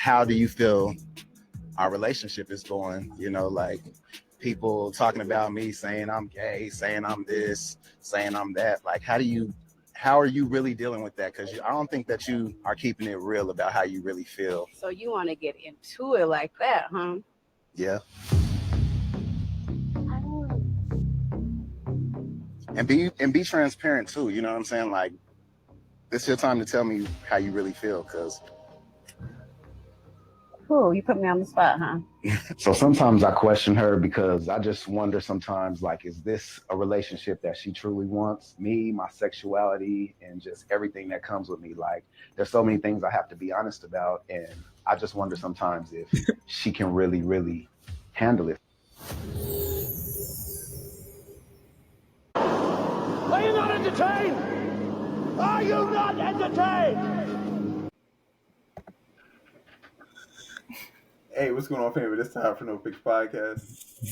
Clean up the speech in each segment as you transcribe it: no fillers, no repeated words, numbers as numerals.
how do you feel our relationship is going? You know, like people talking about me, saying I'm gay, saying I'm this, saying I'm that. Like, how are you really dealing with that? Because I don't think that you are keeping it real about how you really feel. So you want to get into it like that, huh? Yeah. I don't. And be transparent too. You know what I'm saying? Like, this is your time to tell me how you really feel. Because Cool. You put me on the spot, huh? so sometimes I question her because I just wonder sometimes, like, is this a relationship that she truly wants? Me, my sexuality, and just everything that comes with me. Like, there's so many things I have to be honest about, and I just wonder sometimes if she can really, really handle it. Are you not entertained? Are you not entertained? Hey, what's going on, family? This time for No Picks Podcast.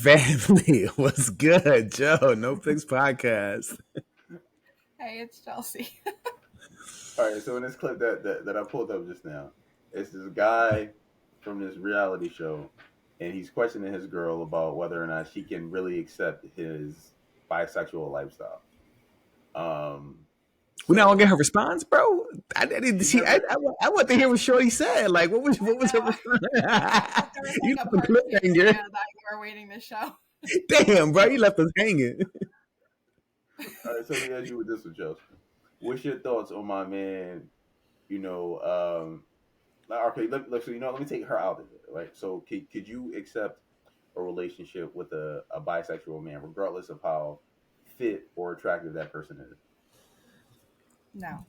Family, what's good, Joe? No Picks Podcast. Hey, it's Chelsea. All right, so in this clip that I pulled up just now, it's this guy from this reality show, and he's questioning his girl about whether or not she can really accept his bisexual lifestyle. We not So gonna get her response, bro. I want to hear what Shorty said. Like, what was her response? There was You like a left the part clip two hanger. that you were waiting to show. Damn, bro, you left us hanging. all right, so let me ask you with this one, Chelsea. What's your thoughts on my man? You know, okay, let me take her out of it, right? So, could you accept a relationship with a bisexual man, regardless of how fit or attractive that person is? No.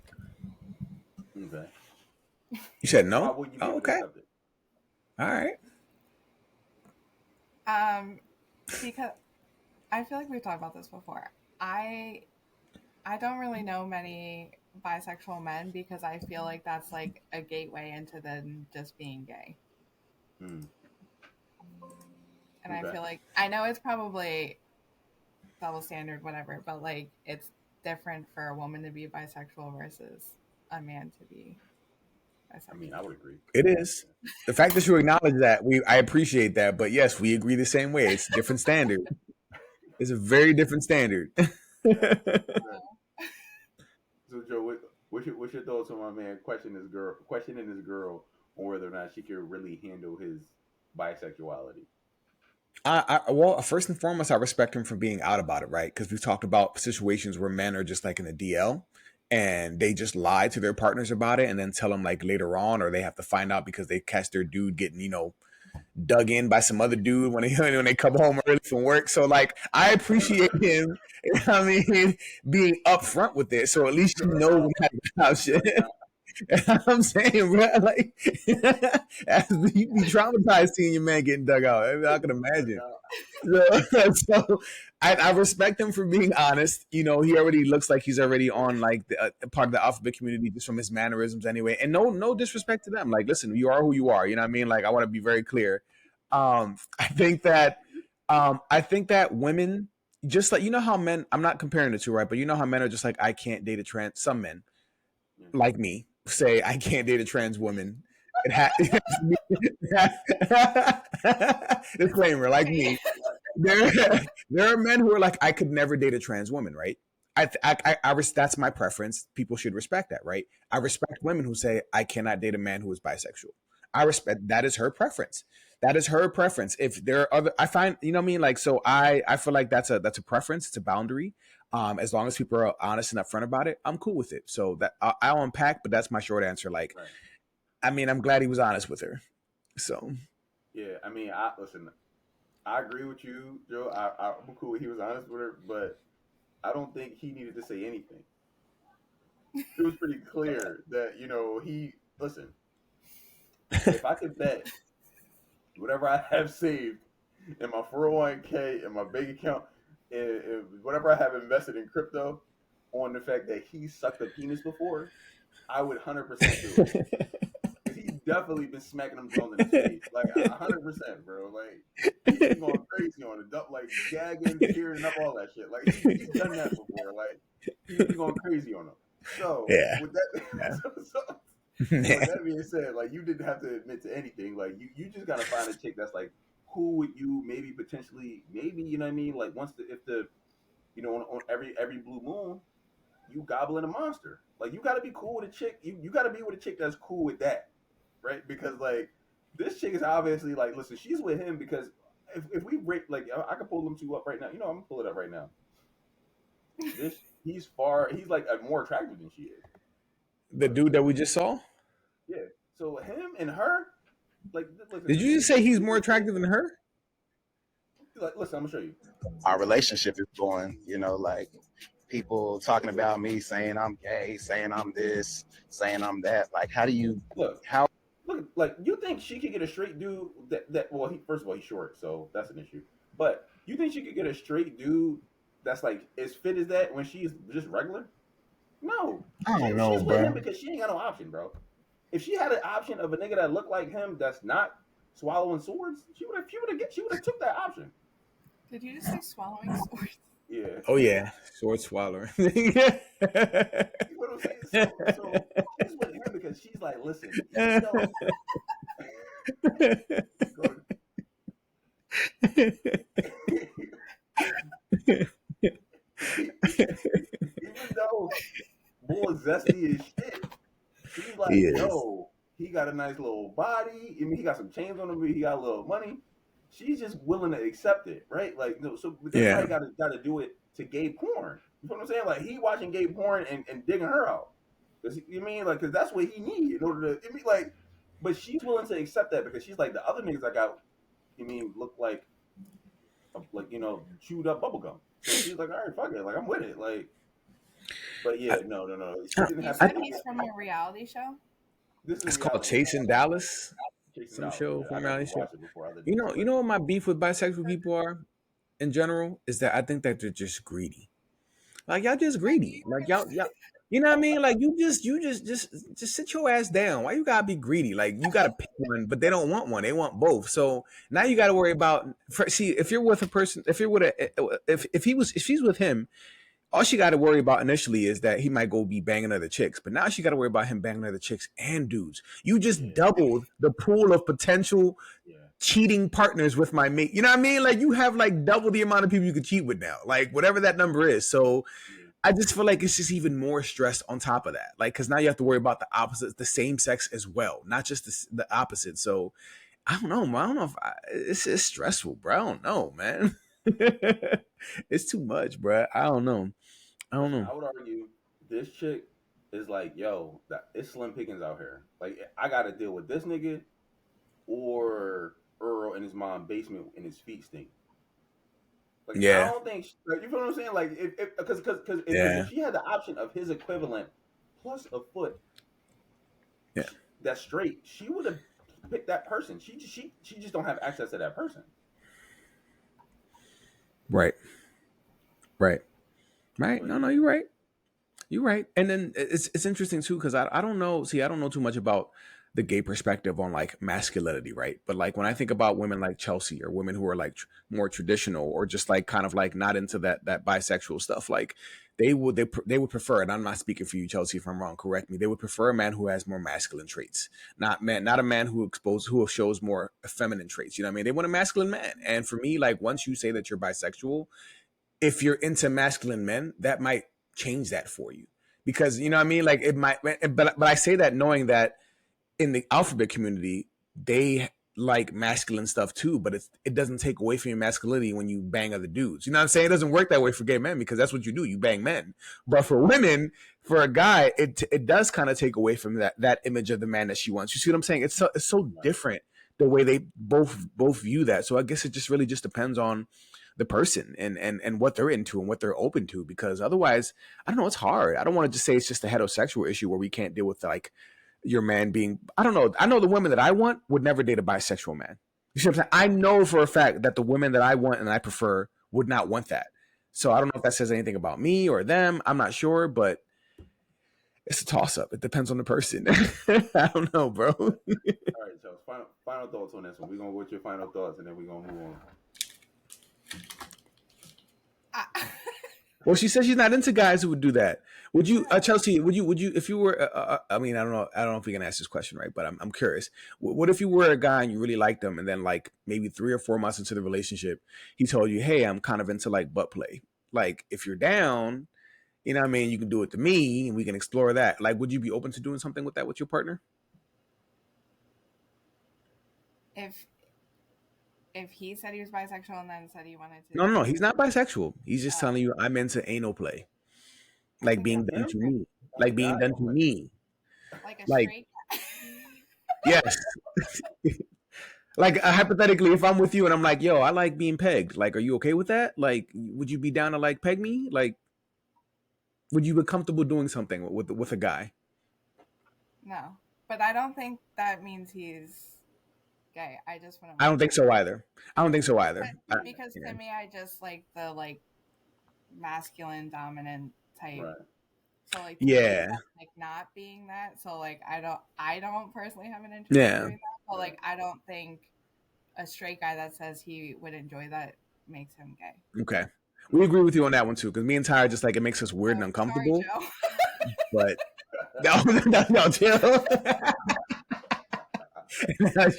Okay. You said Why no? wouldn't you be Oh, able to okay. accept it? All right. Because I feel like we've talked about this before. I don't really know many bisexual men because I feel like that's like a gateway into them just being gay. Hmm. And Okay. I feel like I know it's probably double standard, whatever, but like it's different for a woman to be bisexual versus a man to be bisexual. I mean, I would agree. It is. The fact that you acknowledge that, I appreciate that. But yes, we agree the same way. It's a different standard. It's a very different standard. Okay. So, Joe, what's your thoughts on my man questioning his girl on whether or not she can really handle his bisexuality? Well, first and foremost, I respect him for being out about it, right? Because we've talked about situations where men are just like in a DL and they just lie to their partners about it and then tell them like later on, or they have to find out because they catch their dude getting, dug in by some other dude when they come home early from work. So like, I appreciate him. I mean, being upfront with it, so at least you know about shit. I'm saying, bro, like, you be traumatized seeing your man getting dug out. I can imagine. So I respect him for being honest. He already looks like he's already on like the part of the alphabet community just from his mannerisms anyway. And no disrespect to them. Like, listen, you are who you are. You know what I mean? Like, I want to be very clear. I think that women, just like, how men, I'm not comparing the two, right? But you know how men are just like, I can't date a trans, some men like me say I can't date a trans woman. Disclaimer, like me. There are men who are like, I could never date a trans woman, right? That's my preference. People should respect that, right? I respect women who say I cannot date a man who is bisexual. I respect that is her preference. That is her preference. If there are other, I find, you know what I mean? Like, so I feel like that's a preference. It's a boundary. As long as people are honest and upfront about it, I'm cool with it. So that I'll unpack, but that's my short answer. Like, Right. I mean, I'm glad he was honest with her. So Yeah, I mean, listen. I agree with you, Joe. I'm cool. He was honest with her, but I don't think he needed to say anything. It was pretty clear that he listen. If I could bet whatever I have saved in my 401k and my bank account, and whatever I have invested in crypto, on the fact that he sucked a penis before, I would 100% do it. Because he's definitely been smacking them Jones in his face, like 100%, bro. Like he's going crazy on it, like gagging, tearing up, all that shit. Like he's done that before. Like he's going crazy on them. So yeah. with that, Yeah. so So with that being said, like you didn't have to admit to anything. Like you just gotta find a chick that's like cool with you, maybe potentially, maybe you know what I mean. Like once if the on every blue moon, you gobbling a monster. Like you gotta be cool with a chick. You gotta be with a chick that's cool with that, right? Because like this chick is obviously like, listen, she's with him because if we rate like I can pull them two up right now. I'm gonna pull it up right now. This he's like more attractive than she is. The dude that we just saw. Yeah. So him and her, like, listen. Did you just say he's more attractive than her? Like, listen, I'm gonna show you. Our relationship is going, like people talking about me, saying I'm gay, saying I'm this, saying I'm that. Like, how do you Look, how like you think she could get a straight dude that well, first of all he's short, so that's an issue. But you think she could get a straight dude that's like as fit as that when she's just regular? No, I don't know, she's with him bro. because she ain't got no option, bro. If she had an option of a nigga that looked like him that's not swallowing swords, she would have took that option. Did you just say swallowing swords? Yeah. Oh yeah, sword swallower. You know what I'm saying? So she's with him because she's like, listen, even though even though Bull is zesty as shit, she's like, He is. yo, he got a nice little body. I mean, he got some chains on him. He got a little money. She's just willing to accept it, right? Like, no, so but Yeah. everybody got to do it to gay porn. You know what I'm saying? Like, he watching gay porn and digging her out. You mean like because that's what he need in order to. I mean, like, but she's willing to accept that because she's like the other niggas I got. You mean look like chewed up bubblegum. So she's like, all right, fuck it, like I'm with it, like. But yeah, no. She didn't You have said to. he's from a reality show? This is It's called reality. Chasing Dallas. Chasing Some Dallas, show yeah. from I reality never show. watched it before. Other than You know what my beef with bisexual people are in general is that I think that they're just greedy. Like y'all just greedy. Like y'all, you know what I mean? Like you just sit your ass down. Why you gotta be greedy? Like you gotta pick one, but they don't want one. They want both. So now you gotta worry about. See, if you're with a person, if you're with if she's with him, all she got to worry about initially is that he might go be banging other chicks. But now she got to worry about him banging other chicks and dudes. You just doubled the pool of potential cheating partners with my mate. You know what I mean? Like you have like double the amount of people you could cheat with now. Like whatever that number is. So I just feel like it's just even more stress on top of that. Like because now you have to worry about the opposite, the same sex as well, not just the opposite. So I don't know. Man. I don't know if it's stressful, bro. I don't know, man. It's too much, bro. I don't know. I don't know. I would argue this chick is like, yo, it's slim pickings out here. Like I got to deal with this nigga or Earl in his mom's basement and his feet stink. Like I don't think like, you feel what I'm saying. Like because if she had the option of his equivalent plus a foot, that's straight. She would have picked that person. She just don't have access to that person. Right. No, you're right. You're right. And then it's interesting too because I don't know. See, I don't know too much about the gay perspective on like masculinity, right? But like when I think about women like Chelsea or women who are like more traditional or just like kind of like not into that bisexual stuff, like they would prefer. And I'm not speaking for you, Chelsea, if I'm wrong. Correct me. They would prefer a man who has more masculine traits, not a man who shows more feminine traits. You know what I mean? They want a masculine man. And for me, like once you say that you're bisexual, if you're into masculine men, that might change that for you because you know what I mean. Like it might, but I say that knowing that in the alphabet community, they like masculine stuff too, but it doesn't take away from your masculinity when you bang other dudes. You know what I'm saying? It doesn't work that way for gay men because that's what you do. You bang men. But for women, for a guy, it does kind of take away from that image of the man that she wants. You see what I'm saying? It's so different the way they both view that. So I guess it just really just depends on the person and what they're into and what they're open to, because otherwise, I don't know, it's hard. I don't want to just say it's just a heterosexual issue where we can't deal with like your man being, I don't know. I know the women that I want would never date a bisexual man. You see what I'm saying? I know for a fact that the women that I want and I prefer would not want that. So I don't know if that says anything about me or them. I'm not sure, but it's a toss up. It depends on the person. I don't know, bro. All right, so final thoughts on this one. We're gonna go with your final thoughts and then we're gonna move on. Well, she says she's not into guys who would do that. Would you, Chelsea? Would you, if you were? I mean, I don't know if we can ask this question right, but I'm curious. What if you were a guy and you really liked him, and then like maybe 3 or 4 months into the relationship, he told you, "Hey, I'm kind of into like butt play. Like, if you're down, you know what I mean, you can do it to me, and we can explore that." Like, would you be open to doing something with that with your partner? If he said he was bisexual and then said he wanted to No, no, no. do, He's not bisexual. He's just oh, telling you, "I'm into anal play, I like think being that's done Him? to different. me, Oh my like being god! done Oh to my. me." Like a Like, straight yes. Like hypothetically, if I'm with you and I'm like, "Yo, I like being pegged," like, are you okay with that? Like, would you be down to like peg me? Like, would you be comfortable doing something with a guy? no, but I don't think that means he's gay. I just wouldn't I want don't think that so either. I don't think so either. because Yeah. to me, I just like the like masculine dominant type. Right. So like to me, Yeah. that's like not being that. So like I don't personally have an interest in Yeah. doing that. But like I don't think a straight guy that says he would enjoy that makes him gay. Okay. We agree with you on that one too, because me and Ty just like it makes us weird and Oh, sorry, uncomfortable. Joe. But no, no, chill.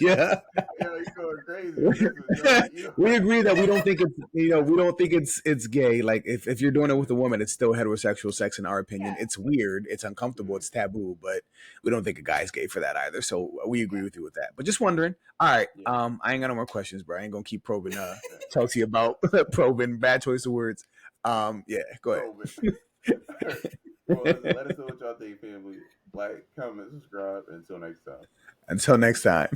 Yeah. Yo, you going crazy with this one, Joe. You We agree that we don't think it's we don't think it's gay. Like if you're doing it with a woman, it's still heterosexual sex in our opinion. Yeah, It's weird, it's uncomfortable, it's taboo, but we don't think a guy's gay for that either. So we agree yeah. with you with that. But just wondering. All right, yeah. I ain't got no more questions, bro. I ain't gonna keep probing Chelsea about probing bad choice of words. Yeah, go ahead. Probe it. Well, listen, let us know what y'all think, family. Like, comment, subscribe. Until next time. Until next time.